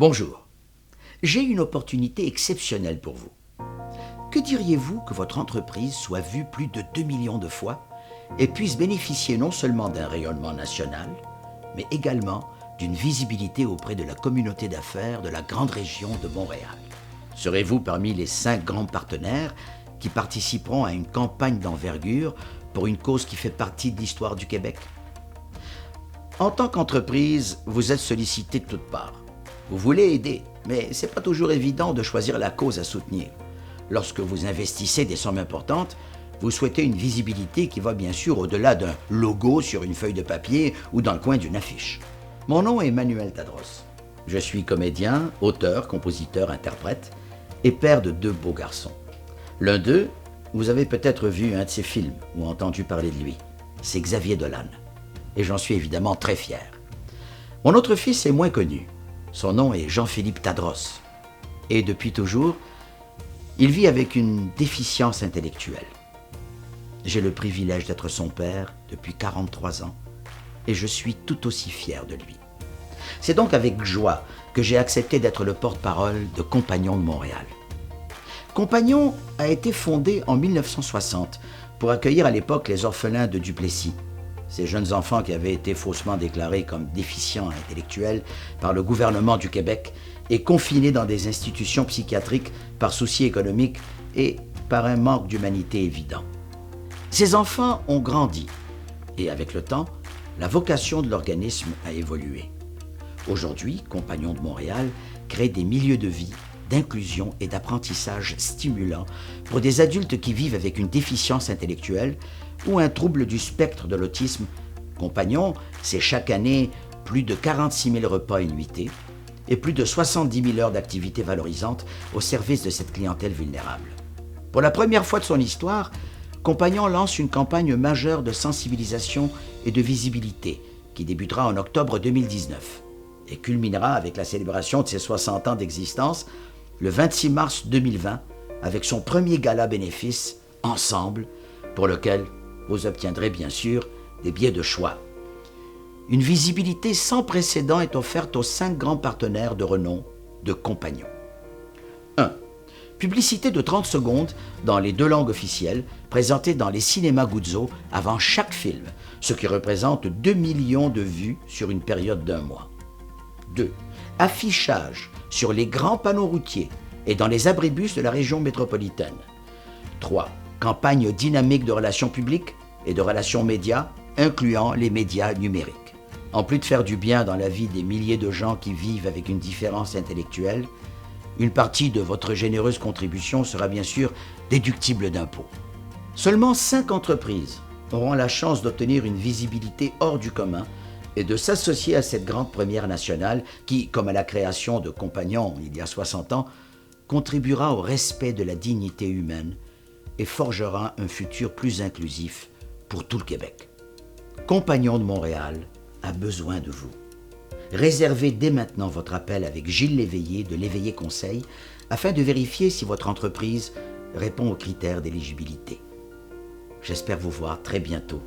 Bonjour, j'ai une opportunité exceptionnelle pour vous. Que diriez-vous que votre entreprise soit vue plus de 2 millions de fois et puisse bénéficier non seulement d'un rayonnement national, mais également d'une visibilité auprès de la communauté d'affaires de la grande région de Montréal? Serez-vous parmi les 5 grands partenaires qui participeront à une campagne d'envergure pour une cause qui fait partie de l'histoire du Québec? En tant qu'entreprise, vous êtes sollicité de toutes parts. Vous voulez aider, mais ce n'est pas toujours évident de choisir la cause à soutenir. Lorsque vous investissez des sommes importantes, vous souhaitez une visibilité qui va bien sûr au-delà d'un logo sur une feuille de papier ou dans le coin d'une affiche. Mon nom est Manuel Tadros. Je suis comédien, auteur, compositeur, interprète et père de 2 beaux garçons. L'un d'eux, vous avez peut-être vu un de ses films ou entendu parler de lui. C'est Xavier Dolan. Et j'en suis évidemment très fier. Mon autre fils est moins connu. Son nom est Jean-Philippe Tadros. Et depuis toujours, il vit avec une déficience intellectuelle. J'ai le privilège d'être son père depuis 43 ans et je suis tout aussi fier de lui. C'est donc avec joie que j'ai accepté d'être le porte-parole de Compagnons de Montréal. Compagnons a été fondé en 1960 pour accueillir à l'époque les orphelins de Duplessis, ces jeunes enfants qui avaient été faussement déclarés comme déficients intellectuels par le gouvernement du Québec et confinés dans des institutions psychiatriques par souci économique et par un manque d'humanité évident. Ces enfants ont grandi et avec le temps, la vocation de l'organisme a évolué. Aujourd'hui, Compagnons de Montréal crée des milieux de vie, d'inclusion et d'apprentissage stimulants pour des adultes qui vivent avec une déficience intellectuelle ou un trouble du spectre de l'autisme. Compagnons, c'est chaque année plus de 46 000 repas et nuitées et plus de 70 000 heures d'activités valorisantes au service de cette clientèle vulnérable. Pour la première fois de son histoire, Compagnons lance une campagne majeure de sensibilisation et de visibilité qui débutera en octobre 2019 et culminera avec la célébration de ses 60 ans d'existence le 26 mars 2020 avec son premier gala bénéfice Ensemble, pour lequel vous obtiendrez bien sûr des billets de choix. Une visibilité sans précédent est offerte aux 5 grands partenaires de renom de Compagnons. 1. Publicité de 30 secondes dans les 2 langues officielles, présentée dans les cinémas Guzzo avant chaque film, ce qui représente 2 millions de vues sur une période d'1 mois. 2. Affichage sur les grands panneaux routiers et dans les abribus de la région métropolitaine. 3. Campagne dynamique de relations publiques et de relations médias, incluant les médias numériques. En plus de faire du bien dans la vie des milliers de gens qui vivent avec une différence intellectuelle, une partie de votre généreuse contribution sera bien sûr déductible d'impôts. Seulement 5 entreprises auront la chance d'obtenir une visibilité hors du commun et de s'associer à cette grande première nationale qui, comme à la création de Compagnons il y a 60 ans, contribuera au respect de la dignité humaine et forgera un futur plus inclusif pour tout le Québec. Compagnons de Montréal a besoin de vous. Réservez dès maintenant votre appel avec Gilles Léveillé de Léveillé Conseil afin de vérifier si votre entreprise répond aux critères d'éligibilité. J'espère vous voir très bientôt